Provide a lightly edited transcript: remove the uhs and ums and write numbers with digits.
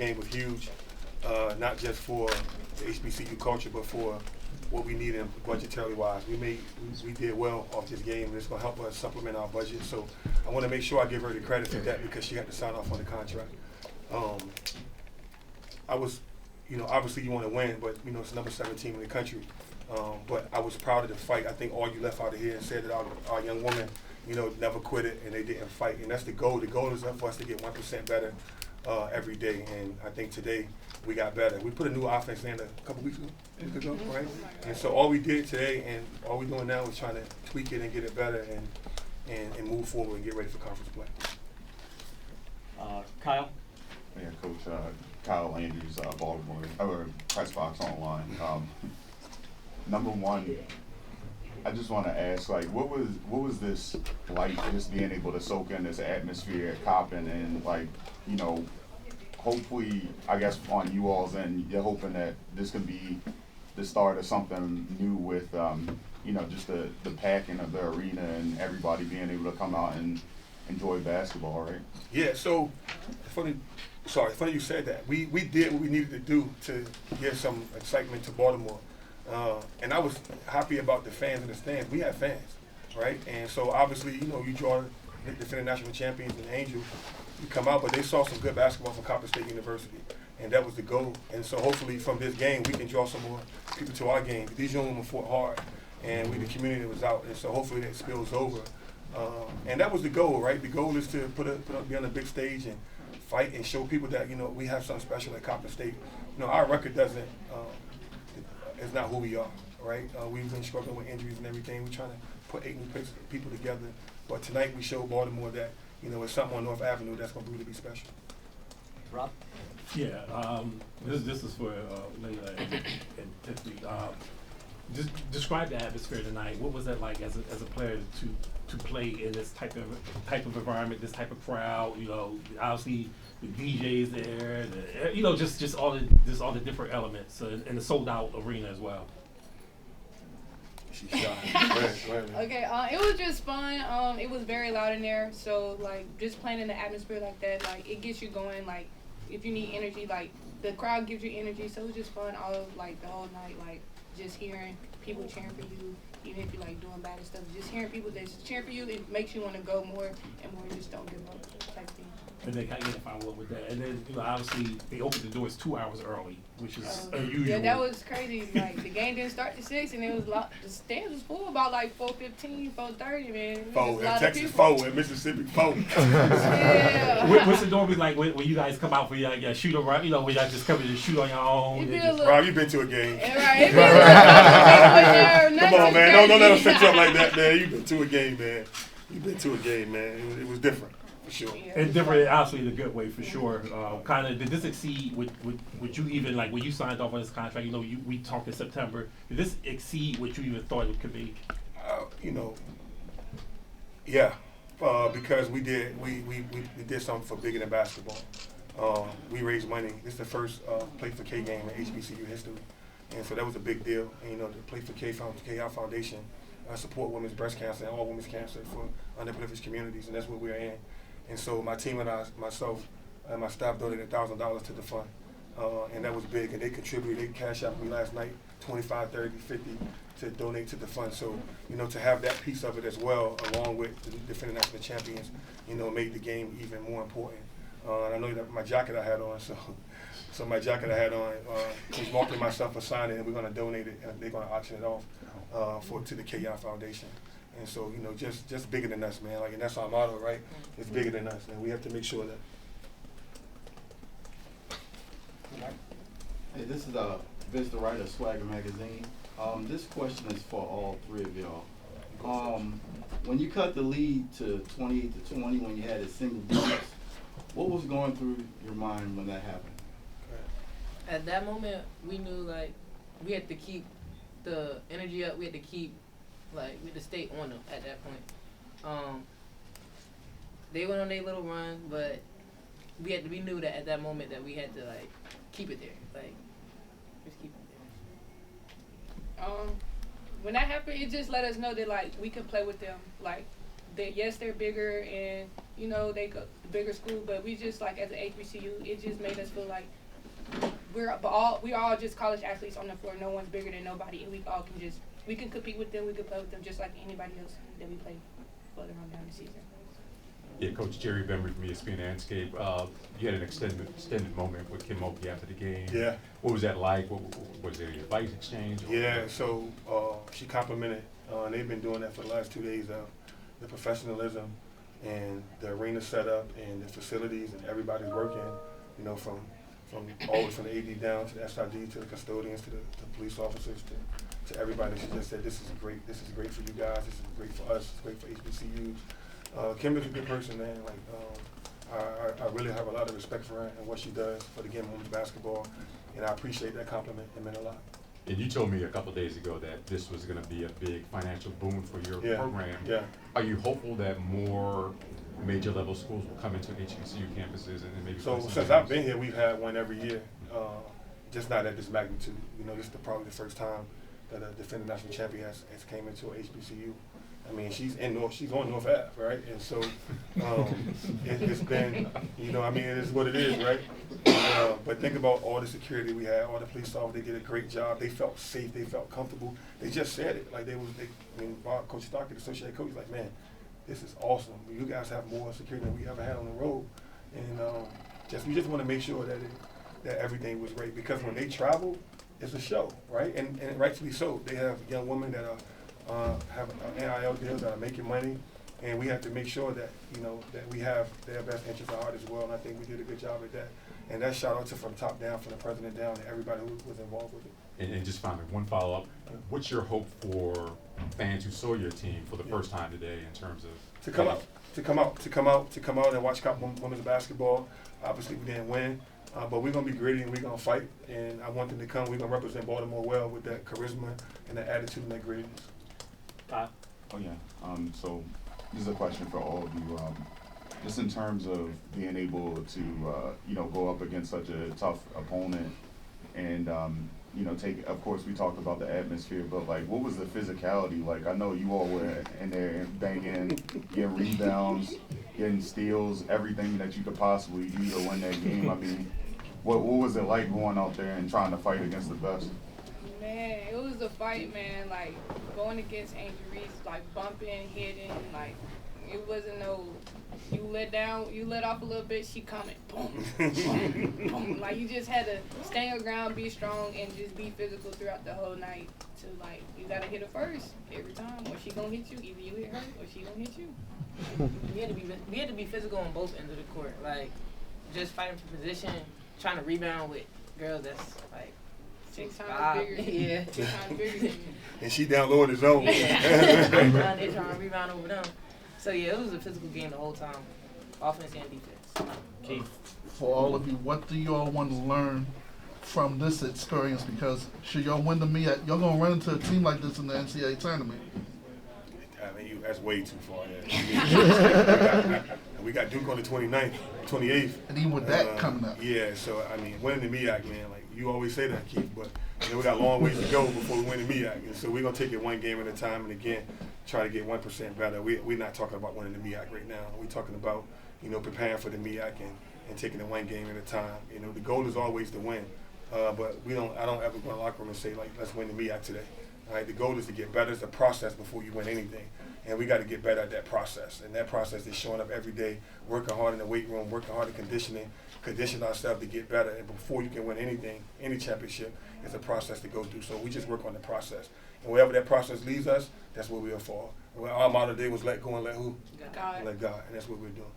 game was huge, not just for the HBCU culture, but for what we needed budgetary wise. We did well off this game, and it's going to help us supplement our budget. So I want to make sure I give her the credit for that because she had to sign off on the contract. I was, obviously you want to win, but it's the number 7 team in the country. But I was proud of the fight. I think all you left out of here and said that our young woman, never quit it and they didn't fight, and that's the goal. The goal is for us to get 1% better every day, and I think today we got better. We put a new offense in a couple weeks ago, right? And so all we did today and all we're doing now is trying to tweak it and get it better and move forward and get ready for conference play. Kyle? Yeah, Coach Kyle Andrews, Baltimore, Press Box Online. Number one, I just want to ask, what was this like, just being able to soak in this atmosphere at Coppin, and hopefully, I guess on you all's end, you're hoping that this can be the start of something new with, just the packing of the arena and everybody being able to come out and enjoy basketball, right? Yeah. So funny you said that. We did what we needed to do to give some excitement to Baltimore. And I was happy about the fans in the stands. We had fans, right? And so obviously, you draw the defending national champions and Angels, you come out, but they saw some good basketball from Coppin State University, and that was the goal. And so hopefully from this game, we can draw some more people to our game. These young women fought hard, and we, the community, was out, and so hopefully that spills over. And that was the goal, right? The goal is to be on a big stage and fight and show people that, we have something special at Coppin State. Our record doesn't, it's not who we are, right? We've been struggling with injuries and everything. We're trying to put 8 new people together. But tonight we showed Baltimore that, it's something on North Avenue that's going to really be special. Rob? Yeah, this is for Linda and Tiffany. Just describe the atmosphere tonight. What was that like as a player to play in this type of environment, this type of crowd? Obviously the DJs there, just all the different elements, and the sold out arena as well. She's shy. Go ahead. Okay, it was just fun. It was very loud in there, so just playing in the atmosphere like that, it gets you going. If you need energy, the crowd gives you energy, so it was just fun all the whole night, just hearing people cheering for you, even if you're doing bad and stuff. Just hearing people that's cheering for you, it makes you want to go more and more. Just don't give up type thing. And they kind of identify well with that. And then, obviously, they opened the doors 2 hours early, which is unusual. Yeah, that was crazy. The game didn't start till 6, and it was the stands was full about 4:15, 4:30, man. 4 in Texas, 4 in Mississippi, 4. Yeah. What's it normally like when you guys come out for your shoot around? When y'all just come in and shoot on your own? Rob, you've been to a game. Right. Come on, man. Don't let them set you up like that, man. You've been to a game, man. It was different. Sure. And different, obviously, in a good way, for sure. Did this exceed what you even, when you signed off on this contract, we talked in September, did this exceed what you even thought it could be? Yeah, because we did something for bigger than basketball. We raised money. This is the first Play for K game in HBCU history, and so that was a big deal. And, the Play for KI Foundation support women's breast cancer and all women's cancer for underprivileged communities, and that's what we're in. And so my team and myself and my staff donated $1,000 to the fund, and that was big. And they contributed. They cashed out me last night, 25, 30, 50 to donate to the fund. So, to have that piece of it as well, along with the defending national champions, made the game even more important. And I know that my jacket I had on, so my jacket I had on, Coach Mark and myself are signing, and we're going to donate it, and they're going to auction it off to the KI Foundation. And so, just bigger than us, man. And that's our motto, right? It's bigger than us, and we have to make sure that. Hey, this is Vince the Writer of Swagger Magazine. This question is for all 3 of y'all. When you cut the lead to 28-20, when you had a single digits, what was going through your mind when that happened? At that moment, we knew we had to keep the energy up. We had to keep we had to stay on them at that point. They went on their little run, but we knew that at that moment that we had to keep it there. Just keep it there. When that happened, it just let us know that we could play with them yes, they're bigger and, you know, they go bigger school, but we just, like, as an HBCU, it just made us feel like we all just college athletes on the floor. No one's bigger than nobody, and we can compete with them, we can play with them just like anybody else that we play further on down the season. Yeah, Coach Jerry Bembry from ESPN Landscape. You had an extended moment with Kim Mulkey after the game. Yeah. What was that like? Was there an advice exchange? Yeah, so she complimented, and they've been doing that for the last 2 days, the professionalism and the arena setup and the facilities, and everybody's working, you know, from always from the AD down to the SID to the custodians to the police officers to everybody. She just said, this is great for you guys, this is great for us, it's great for HBCUs. Kim is a good person, man. Like, I really have a lot of respect for her and what she does for the game of women's basketball, and I appreciate that compliment. It meant a lot. And you told me a couple of days ago that this was going to be a big financial boom for your program. Yeah. Are you hopeful that more major level schools will come into HBCU campuses and maybe? So since I've been here, we've had one every year, just not at this magnitude. You know, this is probably the first time that a defending national champion has came into a HBCU. I mean, she's on North Ave, right? And so it's been, you know, I mean, it is what it is, right? But think about all the security we had, all the police officers. They did a great job. They felt safe. They felt comfortable. They just said it. Like, I mean, Coach Starkey, the associate coach, was like, man, this is awesome. You guys have more security than we ever had on the road. And we just want to make sure that everything was great, because when they travel, it's a show, right? And rightfully so. They have young women that have NIL deals that are making money, and we have to make sure that, you know, that we have their best interests at heart as well. And I think we did a good job at that. And that shout out to from top down, from the president down, and everybody who was involved with it. And just finally, one follow up. What's your hope for fans who saw your team for the first time today in terms of to come out and watch Coppin women's basketball? Obviously, we didn't win. But we're going to be gritty and we're going to fight, and I want them to come. We're going to represent Baltimore well with that charisma and that attitude and that grittiness. Oh, yeah. So this is a question for all of you. Just in terms of being able to, you know, go up against such a tough opponent and, you know, of course, we talked about the atmosphere, but, like, what was the physicality like? I know you all were in there and banging, getting rebounds, getting steals, everything that you could possibly do to win that game. I mean, what was it like going out there and trying to fight against the best? Man, it was a fight, man. Like, going against Angel Reese, like, bumping, hitting, like, it wasn't no, you let off a little bit, she coming, boom, boom, boom. Like, you just had to stay on the ground, be strong, and just be physical throughout the whole night. To, like, you gotta hit her first every time, or she gonna hit you. Either you hit her, or she gonna hit you. We had to be physical on both ends of the court. Like, just fighting for position, trying to rebound with girls that's, like, 6 times bigger. Yeah. 6 times bigger than you. And she down low in the zone. Yeah. They're trying to rebound over them. So, yeah, it was a physical game the whole time, offense and defense. Keith, for all of you, what do y'all want to learn from this experience? Because should y'all win the MEAC, y'all going to run into a team like this in the NCAA tournament. I mean, that's way too far ahead. We got Duke on the 29th, 28th. And even with that coming up. Yeah, so, I mean, winning the MEAC, man, like, you always say that, Keith, but, you know, we got a long ways to go before we win the MEAC. And so we're going to take it one game at a time, and again, try to get 1% better. We're not talking about winning the MEAC right now. We're talking about, you know, preparing for the MEAC and taking it one game at a time. You know, the goal is always to win, but I don't ever go in the locker room and say, like, let's win the MEAC today. All right, the goal is to get better. It's a process before you win anything. And we got to get better at that process. And that process is showing up every day, working hard in the weight room, working hard at condition ourselves to get better. And before you can win anything, any championship, it's a process to go through. So we just work on the process. And wherever that process leads us, that's where we'll fall. Well, our motto today was let go and let who? God. Let God. And that's what we're doing.